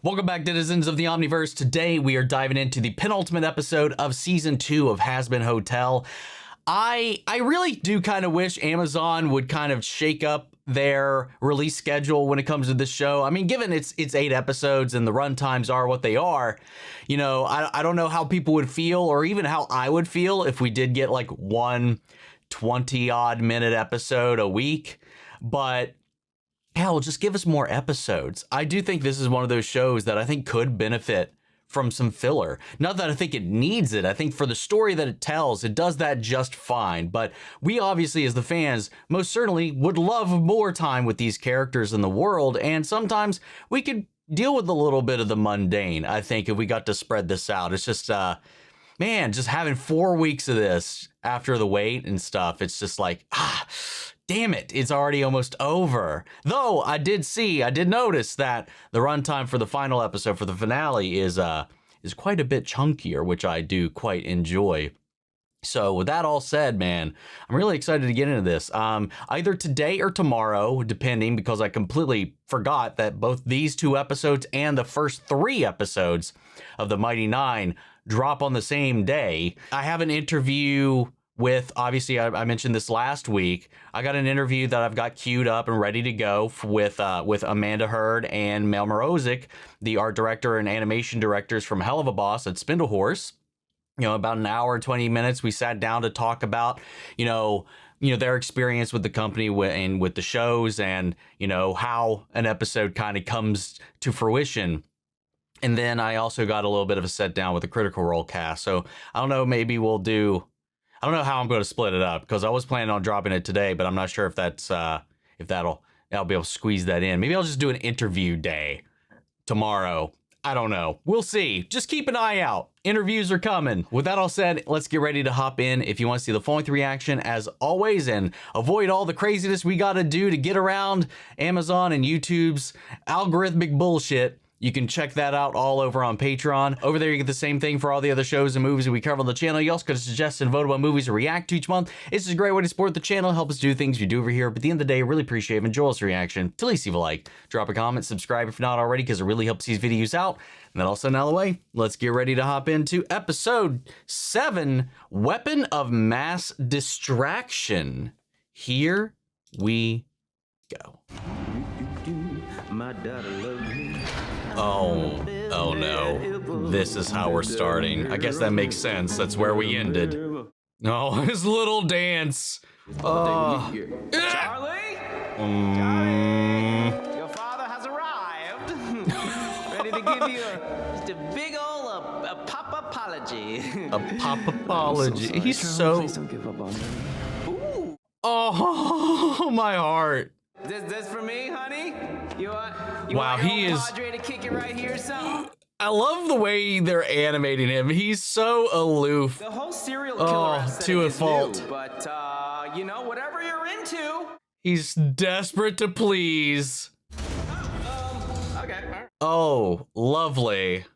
Welcome back, denizens of the Omniverse. Today we are diving into the penultimate episode of Season 2 of Hazbin Hotel. I really do kind of wish Amazon would kind of shake up their release schedule when it comes to this show. I mean, given it's 8 episodes and the run times are what they are, you know, I don't know how people would feel or even how I would feel if we did get like one 20-odd minute episode a week. But hell, just give us more episodes. I do think this is one of those shows that I think could benefit from some filler. Not that I think it needs it. I think for the story that it tells, it does that just fine. But we obviously, as the fans, most certainly would love more time with these characters in the world. And sometimes we could deal with a little bit of the mundane, I think, if we got to spread this out. It's just, man, just having 4 weeks of this after the wait and stuff, it's just like, damn it, it's already almost over. Though I did notice that the runtime for the final episode, for the finale, is quite a bit chunkier, which I do quite enjoy. So with that all said, man, I'm really excited to get into this. Either today or tomorrow, depending, because I completely forgot that both these 2 episodes and the first 3 episodes of the Mighty Nine drop on the same day. I have an interview with, obviously, I mentioned this last week. I got an interview that I've got queued up and ready to go with Amanda Hurd and Mel Morozic, the art director and animation directors from Hell of a Boss at Spindlehorse. You know, about an hour and 20 minutes, we sat down to talk about, you know, their experience with the company and with the shows, and, you know, how an episode kind of comes to fruition. And then I also got a little bit of a set down with the Critical Role cast. So I don't know, maybe we'll do, I don't know how I'm going to split it up, because I was planning on dropping it today, but I'm not sure if that's I'll be able to squeeze that in. Maybe I'll just do an interview day tomorrow. I don't know. We'll see. Just keep an eye out. Interviews are coming. With that all said, let's get ready to hop in. If you want to see the full-length reaction, as always, and avoid all the craziness we got to do to get around Amazon and YouTube's algorithmic bullshit, you can check that out all over on Patreon. Over there, you get the same thing for all the other shows and movies that we cover on the channel. You also could suggest and vote on movies to react to each month. It's a great way to support the channel, help us do things we do over here. But at the end of the day, I really appreciate it. Enjoy this reaction. To least leave a like, drop a comment, subscribe if not already, because it really helps these videos out. And that all said and out of the way, let's get ready to hop into episode 7, Weapon of Mass Distraction. Here we go. Oh no. This is how we're starting. I guess that makes sense. That's where we ended. Oh, his little dance. Charlie? Charlie? Your father has arrived. Ready to give you just a big ol' a pop apology. A pop apology. So He's Charlie, so... Please don't give up on me. Ooh. Oh, my heart. This for me, honey? You want wow, your he is... Padre to kick it right here or something? I love the way they're animating him. He's so aloof. The whole serial killer to a fault. New, but you know, whatever you're into. He's desperate to please. Okay. All right. Oh, lovely.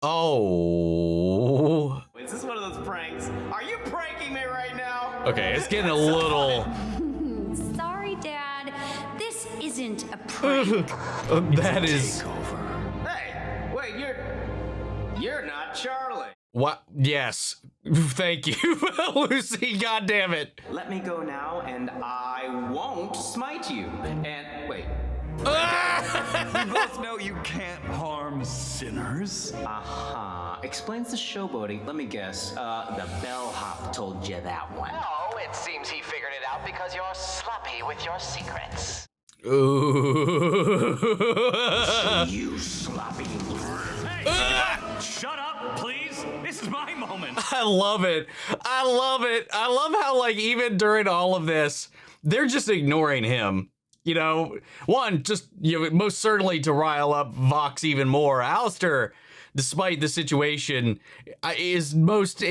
Oh. Is this one of those pranks? Are you pranking me right now? Okay, it's getting a little... Sorry, Dad. This isn't a prank. That is... Hey, wait, you're not Charlie. What? Yes. Thank you, Lucy. God damn it. Let me go now, and I won't smite you. And wait. You both know you can't harm sinners. Explains the showboating. Let me guess. The bellhop told you that one. No, it seems he figured it out because you're sloppy with your secrets. Ooh. You sloppy. Hey, shut up, please. This is my moment. I love it. I love it. I love how, like, even during all of this, they're just ignoring him. You know, one, just, you know, most certainly to rile up Vox even more. Alastor, despite the situation, is most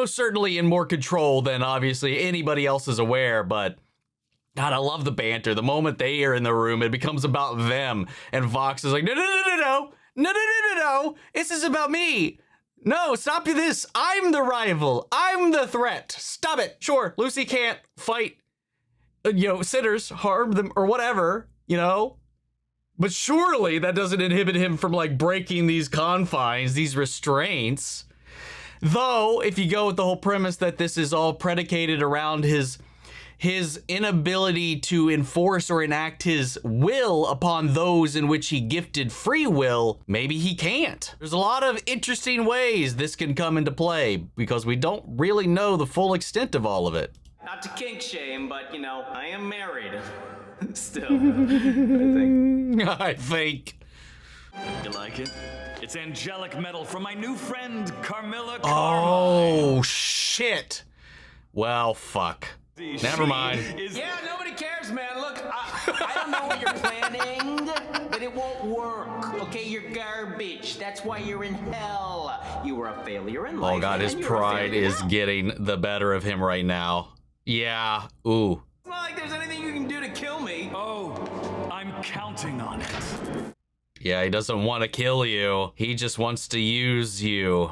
certainly in more control than obviously anybody else is aware. But God, I love the banter. The moment they are in the room, it becomes about them, and Vox is like, no, this is about me. No, stop this. I'm the rival. I'm the threat. Stop it. Sure, Lucy can't fight, you know, sinners, harm them or whatever, you know? But surely that doesn't inhibit him from like breaking these confines, these restraints. Though, if you go with the whole premise that this is all predicated around his inability to enforce or enact his will upon those in which he gifted free will, maybe he can't. There's a lot of interesting ways this can come into play because we don't really know the full extent of all of it. Not to kink shame, but you know, I am married. Still, I think. You like it? It's angelic metal from my new friend, Carmilla. Oh, shit. Well, fuck. Never mind. Yeah, nobody cares, man. Look, I don't know what you're planning, but it won't work. Okay, you're garbage. That's why you're in hell. You were a failure in life. Oh, God, his pride is getting the better of him right now. Yeah, ooh. It's not like there's anything you can do to kill me. Oh, I'm counting on it. Yeah, he doesn't want to kill you. He just wants to use you.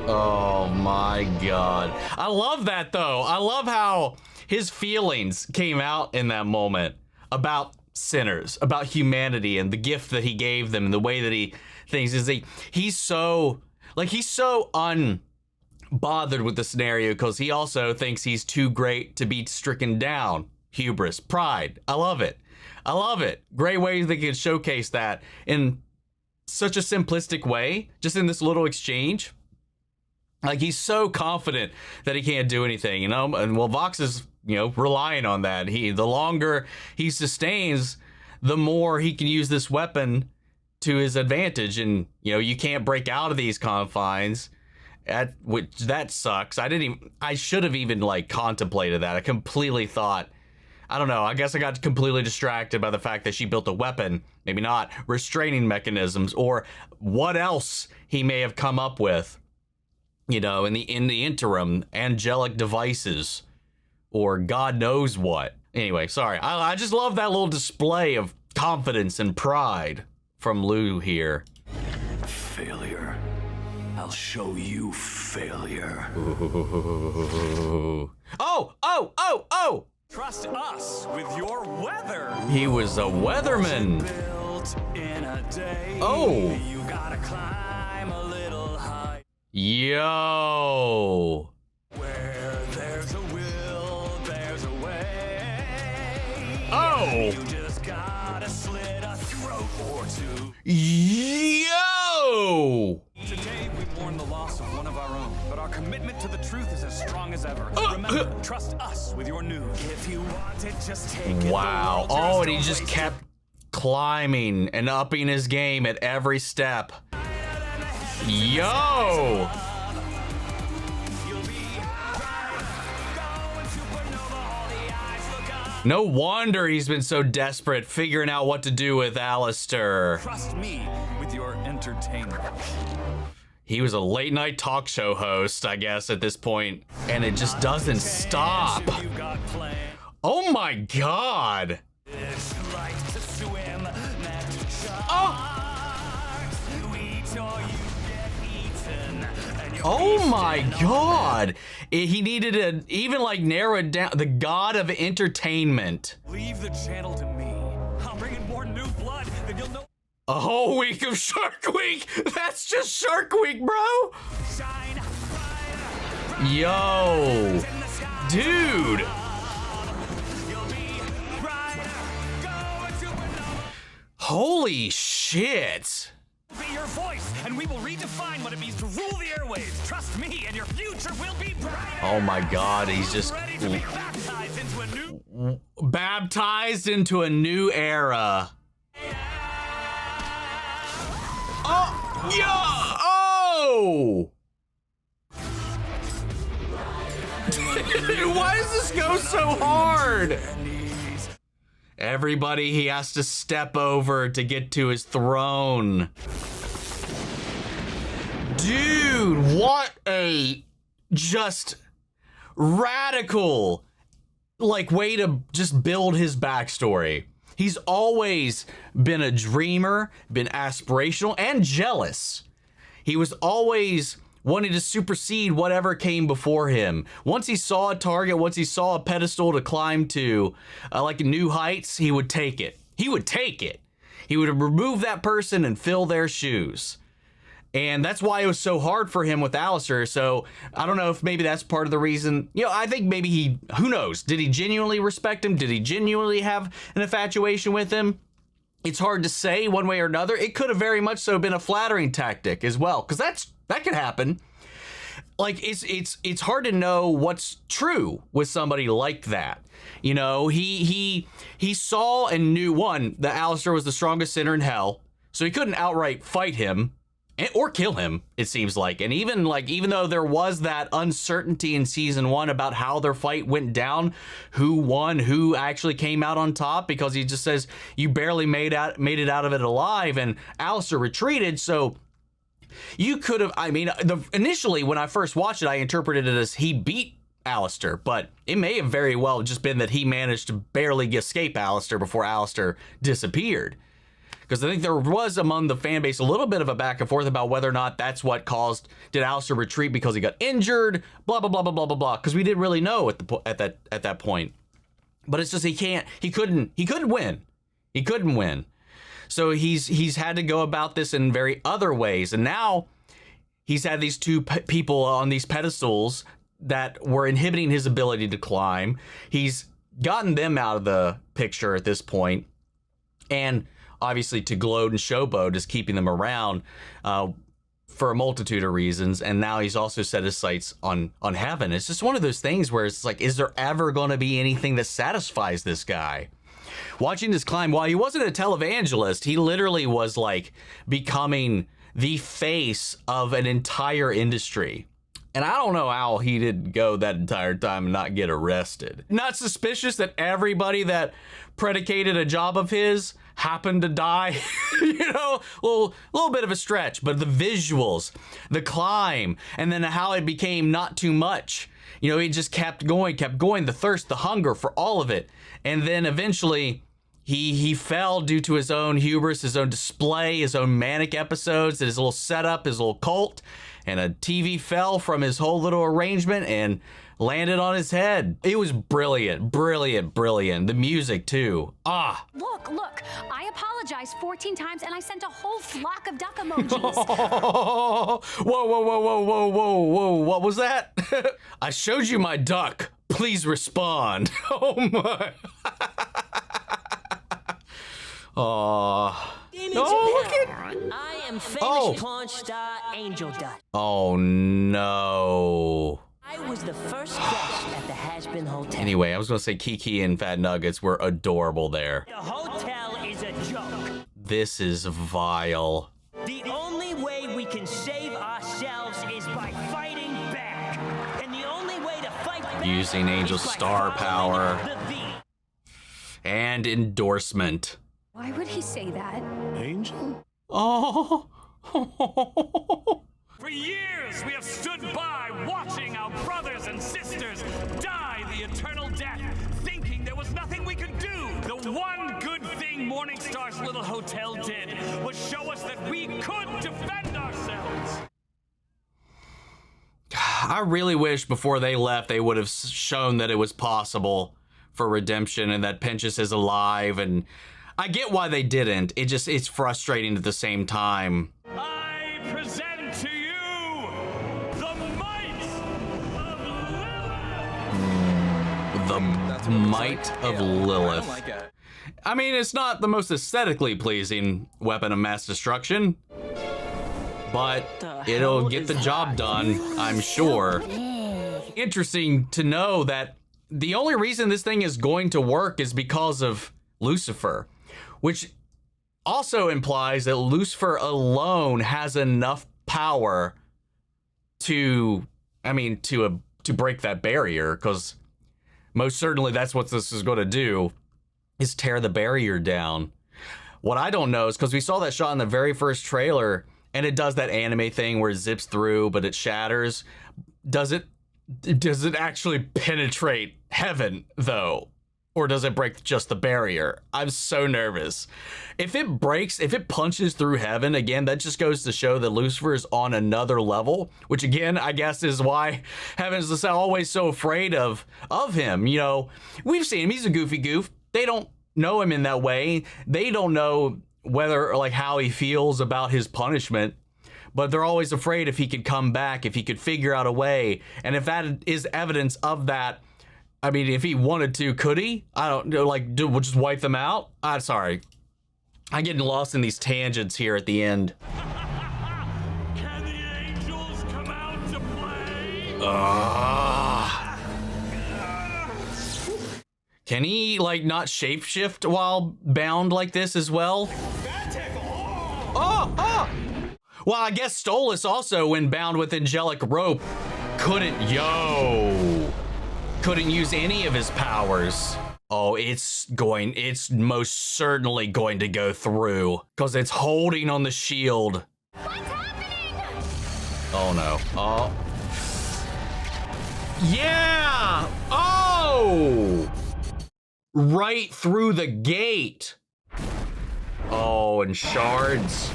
Oh my God. I love that though. I love how his feelings came out in that moment about sinners, about humanity and the gift that he gave them and the way that he thinks is he's so unbothered with the scenario because he also thinks he's too great to be stricken down. Hubris, pride. I love it. I love it. Great ways they can showcase that in such a simplistic way, just in this little exchange. Like, he's so confident that he can't do anything, you know? And well, Vox is, you know, relying on that. The longer he sustains, the more he can use this weapon to his advantage. And, you know, you can't break out of these confines. That sucks. I should have even, like, contemplated that. I completely thought, I don't know, I guess I got completely distracted by the fact that she built a weapon, maybe not, restraining mechanisms, or what else he may have come up with. You know, in the interim, angelic devices, or God knows what. Anyway, sorry. I just love that little display of confidence and pride from Lou here. Failure. I'll show you failure. Ooh. Oh! Trust us with your weather. He was a weatherman. Built in a day. Oh. You gotta climb a little high. Yo. Where there's a will, there's a way. Oh. You just gotta slit a throat or two. Yo. Today we mourn the loss of one of our own, but our commitment to the truth is as strong as ever. Remember, trust us with your news. If you want it, just take it. Wow. Oh, and he just kept climbing and upping his game at every step. Yo! No wonder he's been so desperate figuring out what to do with Alastor. Trust me with your entertainment. He was a late night talk show host, I guess, at this point, and it just doesn't stop. Oh my God. It's like to swim, Oh my God. He needed to even like narrow it down. The god of entertainment. Leave the channel to me. I'll bring in more new blood, then you'll know. A whole week of Shark Week. That's just Shark Week, bro. Shine brighter. Yo. Dude. You'll be brighter. Go into supernova. Holy shit. Be your voice, and we will redefine what it means to rule the airwaves. Trust me, and your future will be brighter. Oh my God, he's just ready to be baptized into a new era. Oh, yeah. Oh. Why does this go so hard? Everybody he has to step over to get to his throne. Dude, what a just radical like way to just build his backstory. He's always been a dreamer, been aspirational and jealous. He was always wanting to supersede whatever came before him. Once he saw a target, once he saw a pedestal to climb to, like new heights, he would take it. He would take it. He would remove that person and fill their shoes. And that's why it was so hard for him with Alastor. So I don't know if maybe that's part of the reason. You know, I think maybe who knows? Did he genuinely respect him? Did he genuinely have an infatuation with him? It's hard to say one way or another. It could have very much so been a flattering tactic as well, because that could happen. Like it's hard to know what's true with somebody like that. You know, he saw and knew, one, that Alastor was the strongest sinner in hell, so he couldn't outright fight him or kill him, it seems like. And even though there was that uncertainty in season 1 about how their fight went down, who won, who actually came out on top, because he just says you barely made it out of it alive, and Alastor retreated. So you could have, I mean, initially when I first watched it, I interpreted it as he beat Alastor, but it may have very well just been that he managed to barely escape Alastor before Alastor disappeared. Because I think there was among the fan base a little bit of a back and forth about whether or not that's what did Alastor retreat because he got injured, blah, blah, blah, blah, blah, blah, blah. Because we didn't really know at that point. But it's just he couldn't win. He couldn't win. So he's had to go about this in very other ways. And now he's had these two people on these pedestals that were inhibiting his ability to climb. He's gotten them out of the picture at this point. And obviously to gloat and showboat is keeping them around for a multitude of reasons. And now he's also set his sights on heaven. It's just one of those things where it's like, is there ever going to be anything that satisfies this guy? Watching this climb, while he wasn't a televangelist, he literally was like becoming the face of an entire industry. And I don't know how he didn't go that entire time and not get arrested. Not suspicious that everybody that predicated a job of his happened to die. You know, a little bit of a stretch, but the visuals, the climb, and then how it became not too much. You know, he just kept going, the thirst, the hunger for all of it. And then eventually he fell due to his own hubris, his own display, his own manic episodes, his little setup, his little cult. And a TV fell from his whole little arrangement and landed on his head. It was brilliant, brilliant, brilliant. The music too. Ah. Look, I apologized 14 times and I sent a whole flock of duck emojis. Whoa. What was that? I showed you my duck. Please respond. Oh my. Oh, look at. I am famous pawn star Angel Dot. Oh no. I was the first guest at the Hazbin Hotel. Anyway, I was gonna say Kiki and Fat Nuggets were adorable there. The hotel is a joke. This is vile. The only way we can save ourselves is by fighting back. And the only way to fight back using Angel's star power and endorsement. Why would he say that? Angel? Oh. For years, we have stood by watching our brothers and sisters die the eternal death, thinking there was nothing we could do. The one good thing Morningstar's little hotel did was show us that we could defend ourselves. I really wish before they left, they would have shown that it was possible for redemption and that Pentious is alive. And I get why they didn't. It's frustrating at the same time. I present to you the might of Lilith. The might of Lilith. I mean, it's not the most aesthetically pleasing weapon of mass destruction, but it'll get the job done, I'm sure. Interesting to know that the only reason this thing is going to work is because of Lucifer, which also implies that Lucifer alone has enough power to break that barrier, because most certainly that's what this is going to do, is tear the barrier down. What I don't know is, because we saw that shot in the very first trailer, and it does that anime thing where it zips through, but it shatters. Does it actually penetrate heaven, though? Or does it break just the barrier? I'm so nervous. If it breaks, if it punches through heaven, again, that just goes to show that Lucifer is on another level, which again, I guess is why heaven's always so afraid of him. You know, we've seen him. He's a goofy goof. They don't know him in that way. They don't know whether, like, how he feels about his punishment, but they're always afraid if he could come back, if he could figure out a way. And if that is evidence of that, I mean, if he wanted to, could he? I don't know, like, we'll just wipe them out? I'm sorry. I'm getting lost in these tangents here at the end. Can the angels come out to play? Can he, like, not shapeshift while bound like this as well? Oh! Well, I guess Stolas also, when bound with angelic rope, couldn't use any of his powers. Oh, it's most certainly going to go through because it's holding on the shield. What's happening? Oh no. Oh. Yeah! Oh! Right through the gate. Oh, and shards.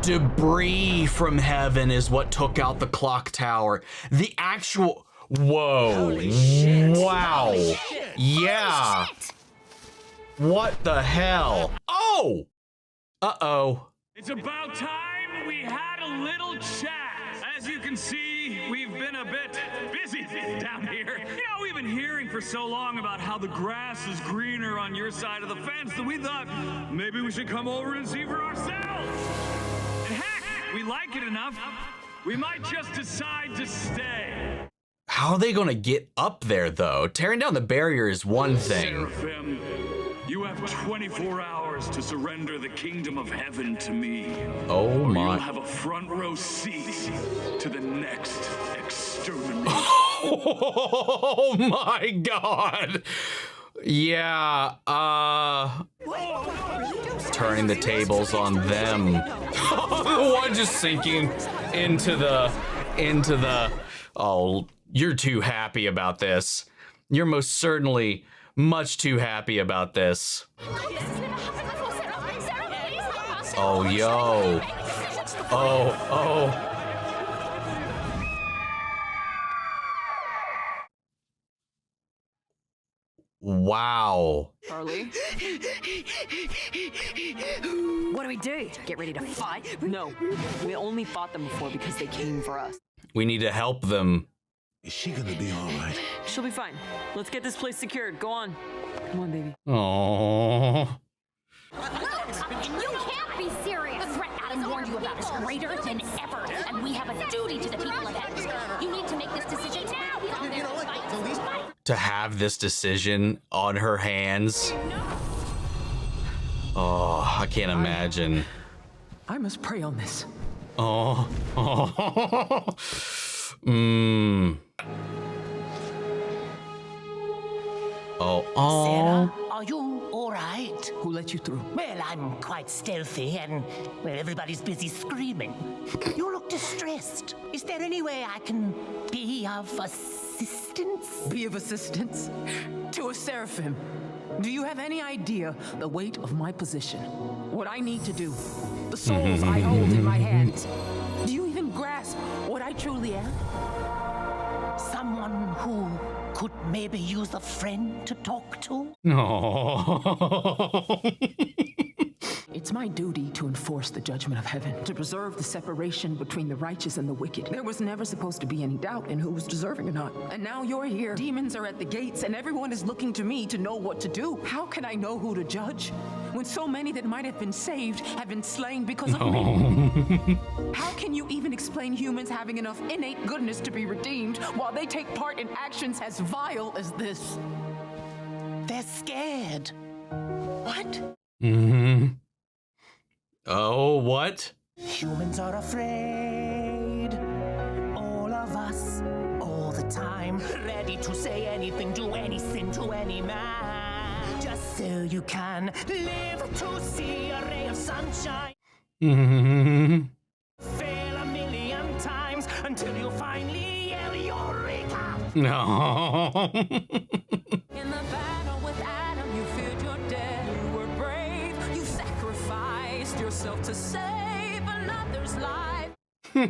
Debris from heaven is what took out the clock tower. The actual... Whoa. Holy shit. Wow. Holy shit. Yeah. What the hell? Oh! Uh-oh. It's about time we had a little chat. As you can see, we've been a bit busy down here. You know, we've been hearing for so long about how the grass is greener on your side of the fence that we thought maybe we should come over and see for ourselves. And heck, we like it enough, we might just decide to stay. How are they going to get up there, though? Tearing down the barrier is one thing. Seraphim, you have 24 hours to surrender the kingdom of heaven to me. Oh Or my. you'll have a front row seat to the next extermination. Oh my god. Yeah, turning the tables on them. The one just sinking into the, oh, you're too happy about this. You're most certainly much too happy about this. Oh, yo. Oh. Wow. Charlie? What do we do? Get ready to fight? No, we only fought them before because they came for us. We need to help them. Is she gonna be all right? She'll be fine. Let's get this place secured. Go on. Come on, baby. Oh. You can't be serious. The threat Adam warned you about is greater than ever, and we have a duty to the people of Heaven. You need to make this decision now. To have this decision on her hands. Oh, I can't imagine. I must pray on this. Oh. Sarah, are you all right? Who let you through? Well, I'm quite stealthy and, well, everybody's busy screaming. You look distressed. Is there any way I can be of assistance? Be of assistance? To a seraphim. Do you have any idea the weight of my position? What I need to do? The souls I hold in my hands? Do you even grasp what I truly am? Someone who could maybe use a friend to talk to? No. It's my duty to enforce the judgment of heaven, to preserve the separation between the righteous and the wicked. There was never supposed to be any doubt in who was deserving or not. And now you're here. Demons are at the gates, and everyone is looking to me to know what to do. How can I know who to judge when so many that might have been saved have been slain because of me? How can you even explain humans having enough innate goodness to be redeemed while they take part in actions as vile as this? They're scared. What? Oh, what? Humans are afraid. All of us, all the time. Ready to say anything, do any sin to any man. Just so you can live to see a ray of sunshine. Fail a million times until you finally yell Eureka. No. In the battle with Adam, you feared your death. You were brave. You sacrificed yourself to save another's life. The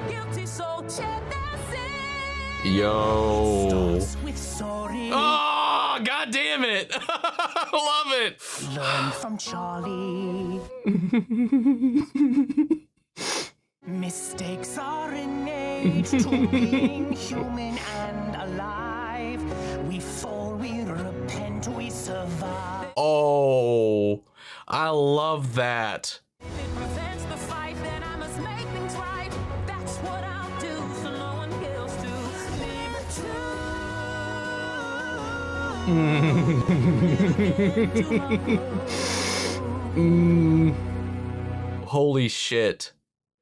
guilty soul shed their sin. Yo. With sorry. Oh, god damn it. Love it. Learn from Charlie. Mistakes are innate to being human and alive. We fall, we repent, we survive. Oh, I love that. If it prevents the fight, then I must make things right. That's what I'll do, so no one else to leave it to. Holy shit.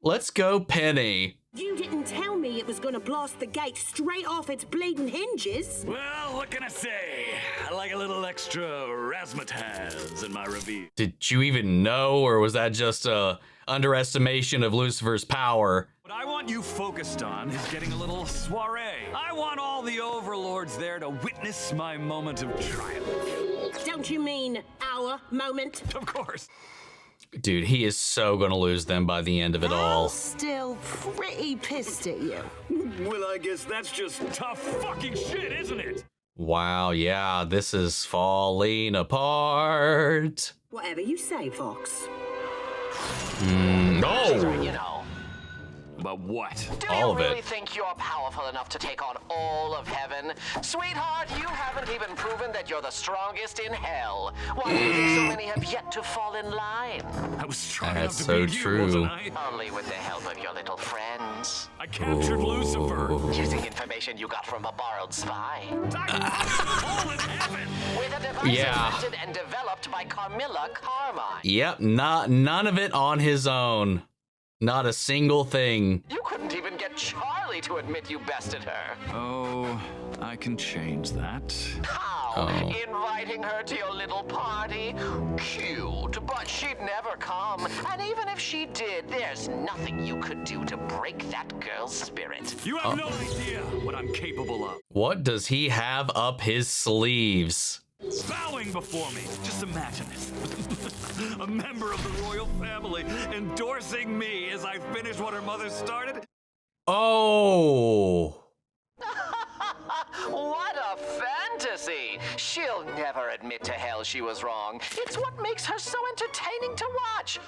Let's go, Penny. You didn't tell me it was gonna blast the gate straight off its bleeding hinges. Well, what can I say? I like a little extra razzmatazz in my review. Did you even know, or was that just a underestimation of Lucifer's power? What I want you focused on is getting a little soiree. I want all the overlords there to witness my moment of triumph. Don't you mean our moment? Of course. Dude, he is so gonna lose them by the end of it all. I'm still pretty pissed at you. Well, I guess that's just tough fucking shit, isn't it? Wow, yeah, this is falling apart. Whatever you say, Vox. No! You know. But what? Do All you of it. really think you're powerful enough to take on all of heaven? Sweetheart, you haven't even proven that you're the strongest in hell. Why do you think so many have yet to fall in line? I was strong That's enough to so beat true. you, wasn't I? Only with the help of your little friends. I captured Lucifer. Using information you got from a borrowed spy. All in heaven. With a device Yeah. invented and developed by Carmilla Carmine. Yep, none of it on his own. Not a single thing. You couldn't even get Charlie to admit you bested her. Oh, I can change that. How? Oh. Inviting her to your little party? Cute, but she'd never come. And even if she did, there's nothing you could do to break that girl's spirit. You have no idea what I'm capable of. What does he have up his sleeves? Bowing before me. Just imagine it. A member of the royal family endorsing me as I finish what her mother started. Oh. What a fantasy! She'll never admit to hell she was wrong. It's what makes her so entertaining to watch.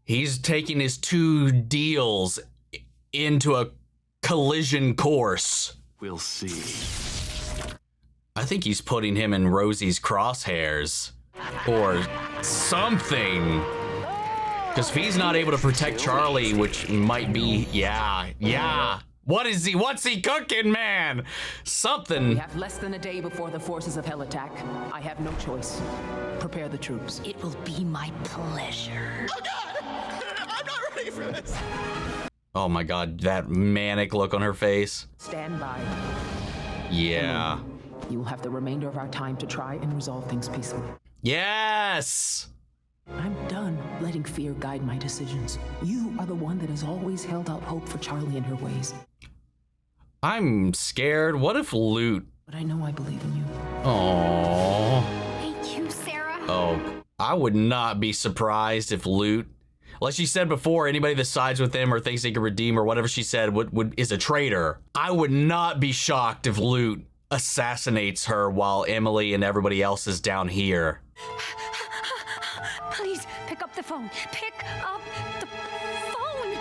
He's taking his two deals into a collision course. We'll see. I think he's putting him in Rosie's crosshairs. Or something. Because if he's not able to protect Charlie, which might be, yeah. What's he cooking, man? We Something. have less than a day before the forces of hell attack. I have no choice. Prepare the troops. It will be my pleasure. Oh God! I'm not ready for this. Oh my god, that manic look on her face. Stand by. Yeah. You will have the remainder of our time to try and resolve things peacefully. Yes! I'm done letting fear guide my decisions. You are the one that has always held out hope for Charlie and her ways. I'm scared. What if Lute? But I know I believe in you. Aww. Thank you, Sarah. Oh, I would not be surprised if Lute, like she said before, anybody that sides with him or thinks they can redeem or whatever she said is a traitor. I would not be shocked if Lute assassinates her while Emily and everybody else is down here. Please, pick up the phone. Pick up the phone.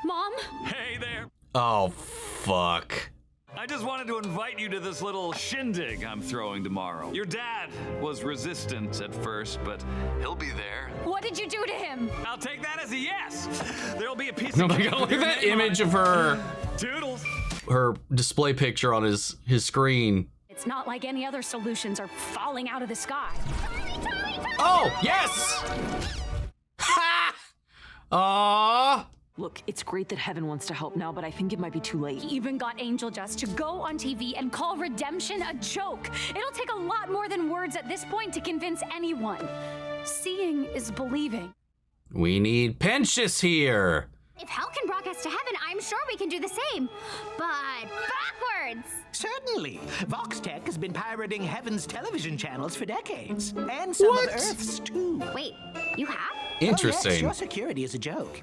Mom? Hey there. Oh, fuck. I just wanted to invite you to this little shindig I'm throwing tomorrow. Your dad was resistant at first, but he'll be there. What did you do to him? I'll take that as a yes. There'll be a piece Oh of my cake god, with look at your that name on image it. of her Toodles. display picture on his screen. It's not like any other solutions are falling out of the sky. Oh, yes! Ha! Aww. Look, it's great that Heaven wants to help now, but I think it might be too late. He even got Angel Dust to go on TV and call redemption a joke. It'll take a lot more than words at this point to convince anyone. Seeing is believing. We need Pentious here. If hell can broadcast to heaven, I'm sure we can do the same. But backwards! Certainly. Vox Tech has been pirating Heaven's television channels for decades. And some of Earth's, too. Wait, you have? Interesting. Oh, yes, your security is a joke.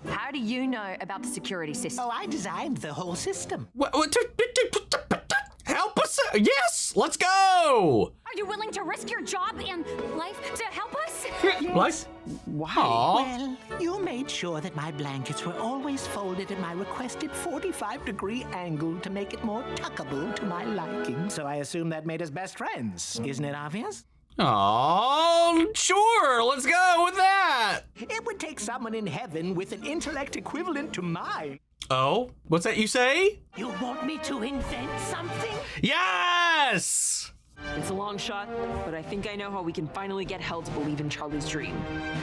How do you know about the security system? Oh, I designed the whole system. Help us! Yes, let's go! Are you willing to risk your job and life to help us? What? Well, you made sure that my blankets were always folded at my requested 45-degree angle to make it more tuckable to my liking. So I assume that made us best friends. Isn't it obvious? Oh, sure, let's go with that. It would take someone in heaven with an intellect equivalent to mine. Oh, what's that you say? You want me to invent something? Yes! It's a long shot, but I think I know how we can finally get Hell to believe in Charlie's dream.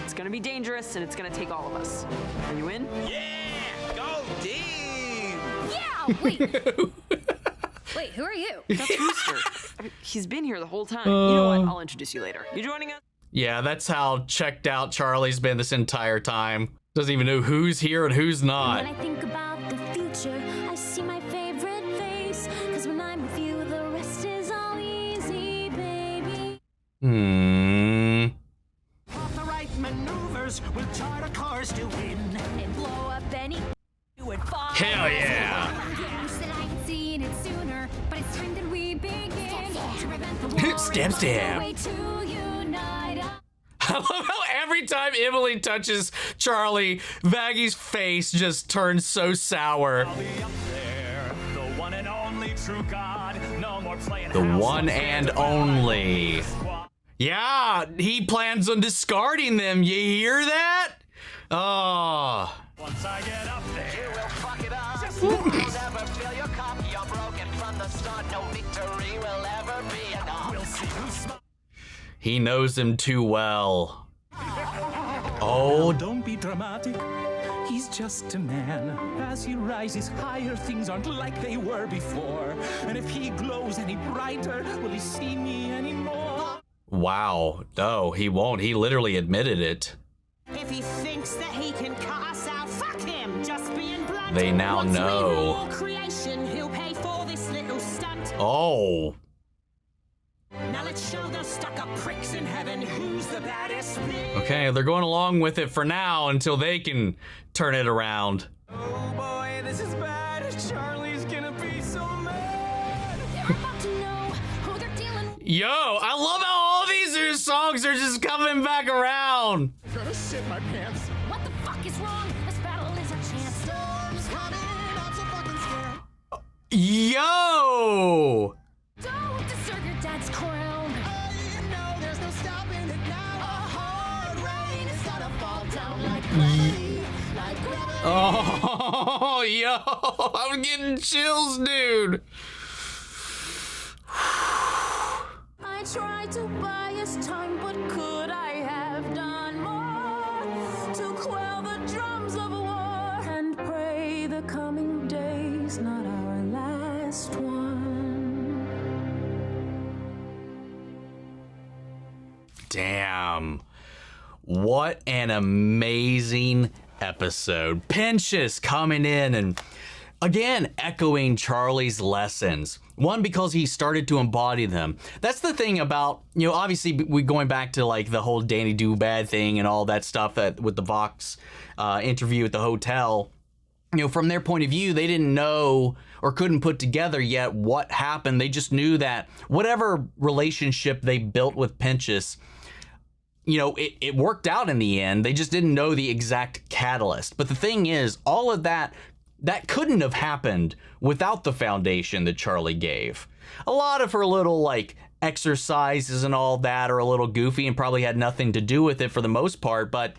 It's gonna be dangerous, and it's gonna take all of us. Are you in? Yeah! Go team! Yeah! Wait. Wait, who are you? That's Rooster. I mean, he's been here the whole time. You know what? I'll introduce you later. You joining us? Yeah, that's how checked out Charlie's been this entire time. Doesn't even know who's here and who's not. When I think about the future, I see my favorite face. Cause when I'm with you, the rest is all easy, baby. Off the right maneuvers, we'll chart a course to win. And blow up any Hell yeah! Wish that I had seen it sooner, but it's time that we begin to prevent the war. Stab, stab. Way to unite us. I love how every time Emily touches Charlie, Vaggie's face just turns so sour. I'll be up there, the one and only true God. No more playing The house, one let's and get around only. squad. Yeah, he plans on discarding them. You hear that? Oh. Once I get up there, You will fuck it up. You'll never fill your cup. You're broken from the start. No victory will ever be enough. we'll see who's smart. He knows him too well. Oh, Don't be dramatic. He's just a man. As he rises higher, things aren't like they were before. And if he glows any brighter, will he see me anymore? wow. No, he won't. He literally admitted it. If he thinks that he can cut us out, fuck him! Just being blunt. They now Once know. we rule creation, he'll pay for this little stunt. Oh. Now let's show those stuck-up pricks in heaven who's the baddest. Okay, they're going along with it for now until they can turn it around. Oh boy, this is bad. Charlie's gonna be so mad. They're about to know who they're dealing with. Yo, I love how all these new songs are just coming back around. What the fuck is wrong? This battle is our chance. Storm's coming, I'm so fucking scared. Yo! Don't deserve your dad's crown. You know there's no stopping it now. A hard rain is gonna fall down like gravity. Oh, yo, I'm getting chills, dude. I tried to buy us time, but could I have done more to quell the drums of war and pray the coming days not our last one? Damn. What an amazing episode. Pentious coming in and again echoing Charlie's lessons. One, because he started to embody them. That's the thing about, you know, obviously we going back to like the whole Danny Do Bad thing and all that stuff that with the Vox interview at the hotel. You know, from their point of view, they didn't know or couldn't put together yet what happened. They just knew that whatever relationship they built with Pentious, you know, it worked out in the end. They just didn't know the exact catalyst. But the thing is, all of that couldn't have happened without the foundation that Charlie gave. A lot of her little, like, exercises and all that are a little goofy and probably had nothing to do with it for the most part, but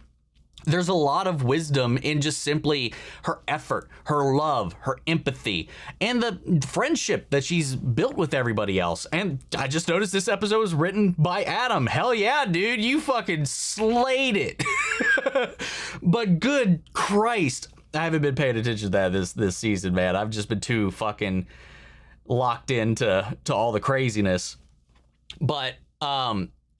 there's a lot of wisdom in just simply her effort, her love, her empathy, and the friendship that she's built with everybody else. And I just noticed this episode was written by Adam. Hell yeah, dude, you fucking slayed it. But good Christ, I haven't been paying attention to that this season, man. I've just been too fucking locked into all the craziness. But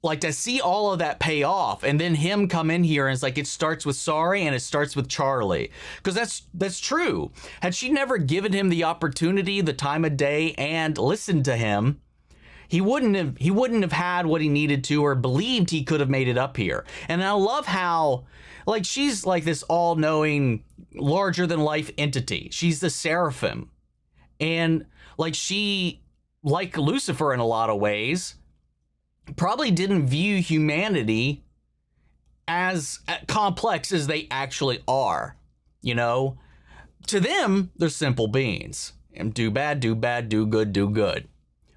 like to see all of that pay off, and then him come in here and it's like it starts with sorry and it starts with Charlie, because that's true. Had she never given him the opportunity, the time of day, and listened to him, he wouldn't have had what he needed to, or believed he could have made it up here. And I love how, like, she's like this all-knowing, larger than life entity. She's the seraphim, and like she, like Lucifer in a lot of ways, probably didn't view humanity as complex as they actually are. You know, to them, they're simple beings. And do bad, do bad, do good, do good.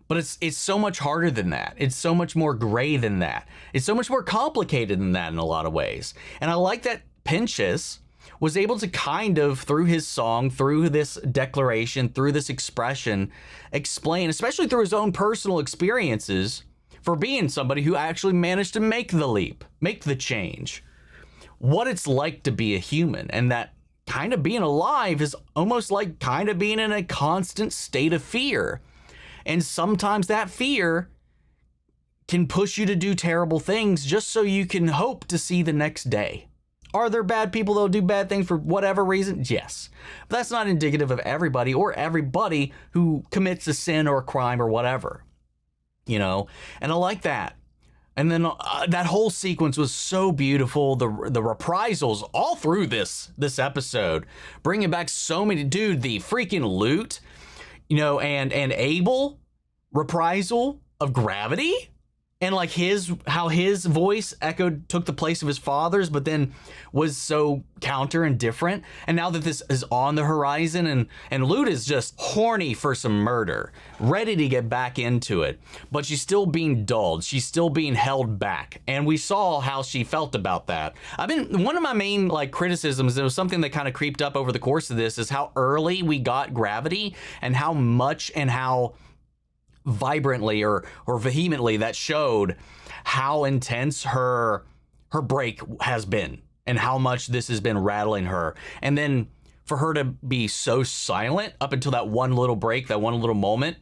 But it's so much harder than that. It's so much more gray than that. It's so much more complicated than that in a lot of ways. And I like that Pentious was able to kind of, through his song, through this declaration, through this expression, explain, especially through his own personal experiences, for being somebody who actually managed to make the leap, make the change, what it's like to be a human. And that kind of being alive is almost like kind of being in a constant state of fear. And sometimes that fear can push you to do terrible things just so you can hope to see the next day. Are there bad people that'll do bad things for whatever reason? Yes. But that's not indicative of everybody or everybody who commits a sin or a crime or whatever. You know, and I like that. And then that whole sequence was so beautiful. The reprisals all through this episode, bringing back so many, dude, the freaking Lute, you know, and Abel reprisal of Gravity, and like how his voice took the place of his father's, but then was so counter and different. And now that this is on the horizon, and Lute is just horny for some murder, ready to get back into it, but she's still being dulled. She's still being held back. And we saw how she felt about that. One of my main like criticisms, it was something that kind of creeped up over the course of this, is how early we got Gravity, and how much and how vibrantly or vehemently that showed how intense her break has been, and how much this has been rattling her. And then for her to be so silent up until that one little break, that one little moment,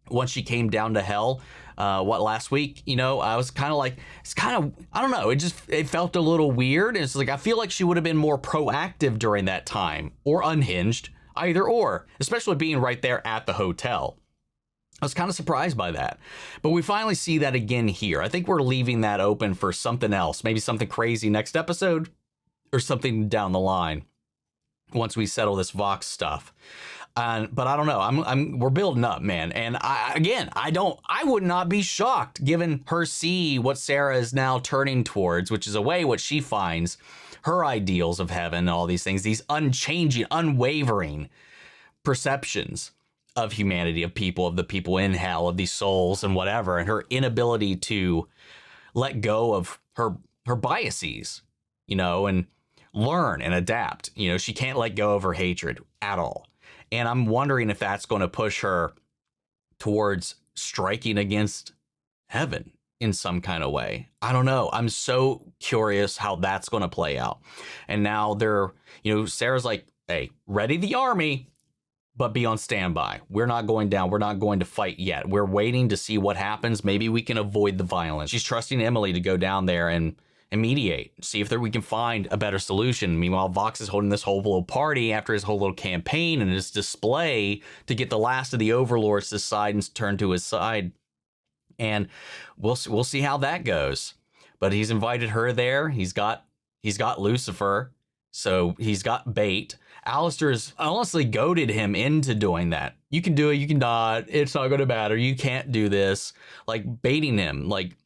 once she came down to hell, last week, you know, I was kind of like, I don't know, it felt a little weird. It's like, I feel like she would have been more proactive during that time, or unhinged, either or, especially being right there at the hotel. I was kind of surprised by that, but we finally see that again here. I think we're leaving that open for something else, maybe something crazy next episode, or something down the line once we settle this Vox stuff. But I don't know. We're building up, man. And I would not be shocked, given her see what Sarah is now turning towards, which is what she finds her ideals of heaven and all these things, these unchanging, unwavering perceptions of humanity, of the people in hell, of these souls and whatever, and her inability to let go of her biases, you know, and learn and adapt. You know, she can't let go of her hatred at all. And I'm wondering if that's going to push her towards striking against heaven in some kind of way. I don't know. I'm so curious how that's going to play out. And now Sarah's like, hey, ready the army, but be on standby. We're not going down. We're not going to fight yet. We're waiting to see what happens. Maybe we can avoid the violence. She's trusting Emily to go down there and mediate, see if we can find a better solution. Meanwhile, Vox is holding this whole little party after his whole little campaign and his display to get the last of the overlords to side and turn to his side. And we'll see how that goes. But he's invited her there. He's got Lucifer, so he's got bait. Alastor's honestly goaded him into doing that. You can do it, you can not. It's not going to matter. You can't do this. Like baiting him. Like,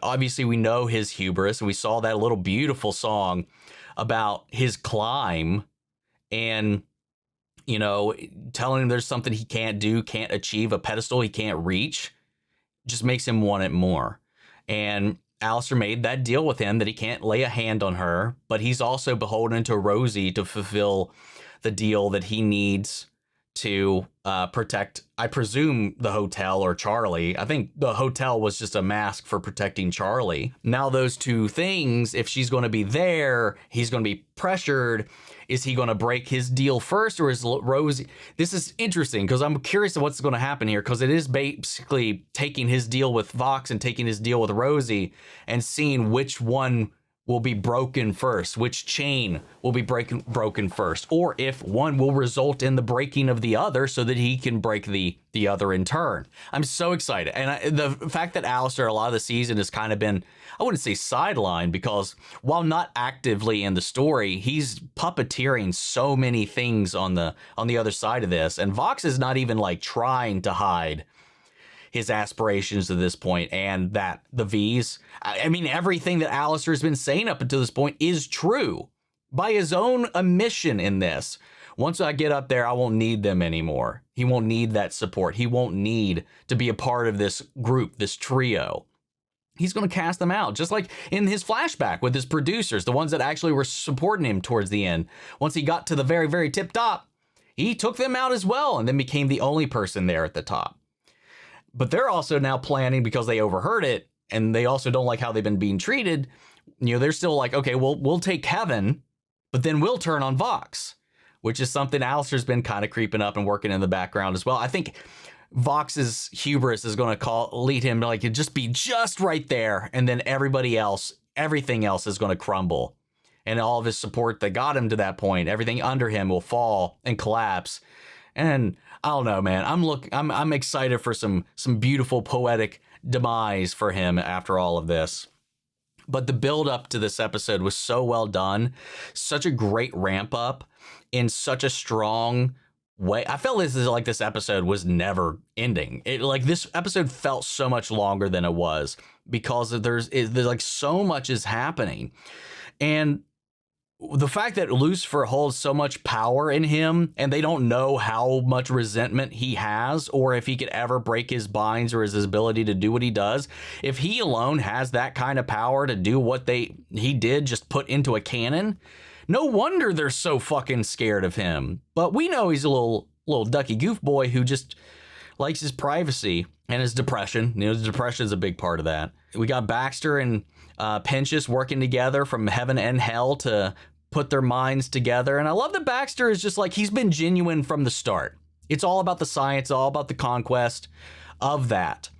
obviously we know his hubris, and we saw that little beautiful song about his climb, and, you know, telling him there's something he can't do, can't achieve, a pedestal he can't reach, just makes him want it more. And Alastor made that deal with him that he can't lay a hand on her, but he's also beholden to Rosie to fulfill the deal that he needs to protect, I presume, the hotel or Charlie. I think the hotel was just a mask for protecting Charlie. Now those two things, if she's going to be there, he's going to be pressured. Is he going to break his deal first, or is Rosie? This is interesting because I'm curious of what's going to happen here, because it is basically taking his deal with Vox and taking his deal with Rosie and seeing which one will be broken first, which chain will be broken first, or if one will result in the breaking of the other so that he can break the other in turn. I'm so excited. And the fact that Alastor a lot of the season has kind of been, I wouldn't say sidelined, because while not actively in the story, he's puppeteering so many things on the other side of this. And Vox is not even like trying to hide his aspirations to this point, and that the V's, I mean, everything that Alastor has been saying up until this point is true by his own admission in this. Once I get up there, I won't need them anymore. He won't need that support. He won't need to be a part of this group, this trio. He's going to cast them out, just like in his flashback with his producers, the ones that actually were supporting him towards the end. Once he got to the very, very tip top, he took them out as well, and then became the only person there at the top. But they're also now planning, because they overheard it and they also don't like how they've been being treated. You know, they're still like, okay, well, we'll take Kevin, but then we'll turn on Vox, which is something Alastor's been kind of creeping up and working in the background as well. I think Vox's hubris is going to lead him to like just be just right there, and then everybody else, everything else is going to crumble, and all of his support that got him to that point, everything under him will fall and collapse. And I don't know, man. I'm excited for some beautiful poetic demise for him after all of this. But the build up to this episode was so well done, such a great ramp up in such a strong way. I felt this episode was never ending. This episode felt so much longer than it was, because there's like so much is happening. And the fact that Lucifer holds so much power in him, and they don't know how much resentment he has, or if he could ever break his binds or his ability to do what he does. If he alone has that kind of power to do what he did, just put into a cannon, no wonder they're so fucking scared of him. But we know he's a little ducky goof boy who just likes his privacy and his depression. You know, his depression is a big part of that. We got Baxter and Pentious working together from heaven and hell to put their minds together. And I love that Baxter is just like, he's been genuine from the start. It's all about the science, all about the conquest of that,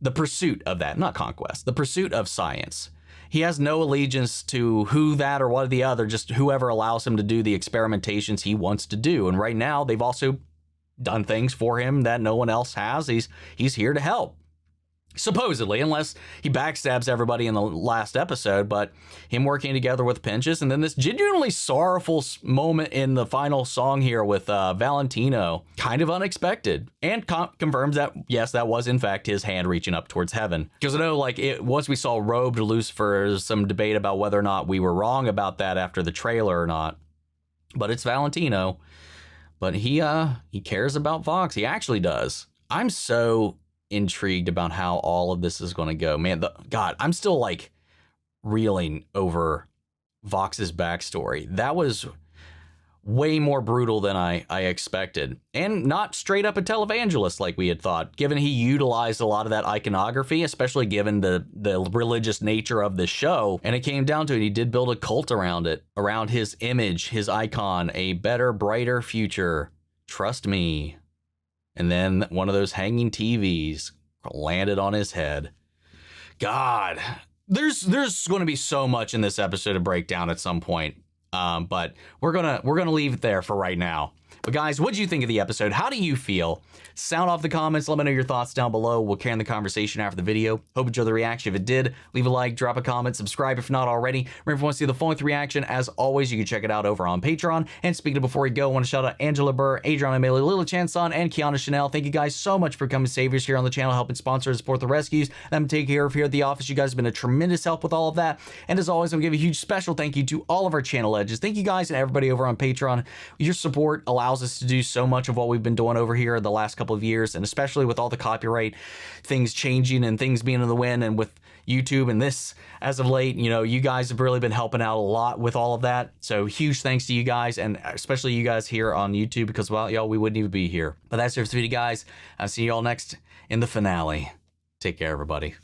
the pursuit of that, not conquest, the pursuit of science. He has no allegiance to who that or what or the other, just whoever allows him to do the experimentations he wants to do. And right now they've also done things for him that no one else has. He's here to help. Supposedly, unless he backstabs everybody in the last episode, but him working together with Pentious, and then this genuinely sorrowful moment in the final song here with Valentino, kind of unexpected, and confirms that, yes, that was in fact his hand reaching up towards heaven. Because I know, once we saw robed Lucifer, there's some debate about whether or not we were wrong about that after the trailer or not, but it's Valentino. But he cares about Vox. He actually does. I'm so intrigued about how all of this is going to go, man. God, I'm still reeling over Vox's backstory. That was way more brutal than I expected, and not straight up a televangelist like we had thought, given he utilized a lot of that iconography, especially given the religious nature of the show. And it came down to it, he did build a cult around it, around his image, his icon, a better, brighter future, trust me. And then one of those hanging TVs landed on his head. God, there's going to be so much in this episode to break down at some point. But we're gonna leave it there for right now. But guys, what did you think of the episode? How do you feel? Sound off the comments. Let me know your thoughts down below. We'll carry on the conversation after the video. Hope you enjoyed the reaction. If it did, leave a like, drop a comment, subscribe if not already. Remember, if you want to see the full-length reaction, as always, you can check it out over on Patreon. And speaking of before we go, I want to shout out Angela Burr, Adriana Amelia, Lila Chanson, and Kiana Chanel. Thank you guys so much for becoming saviors here on the channel, helping sponsor and support the rescues that I'm taking care of here at the office. You guys have been a tremendous help with all of that. And as always, I'm going to give a huge special thank you to all of our channel edges. Thank you guys and everybody over on Patreon. Your support allows us to do so much of what we've been doing over here the last couple of years, and especially with all the copyright things changing and things being in the wind, and with YouTube and this as of late, you know, you guys have really been helping out a lot with all of that. So huge thanks to you guys, and especially you guys here on YouTube, because well, y'all, we wouldn't even be here. But that's it for the video, guys. I'll see y'all next in the finale. Take care, everybody.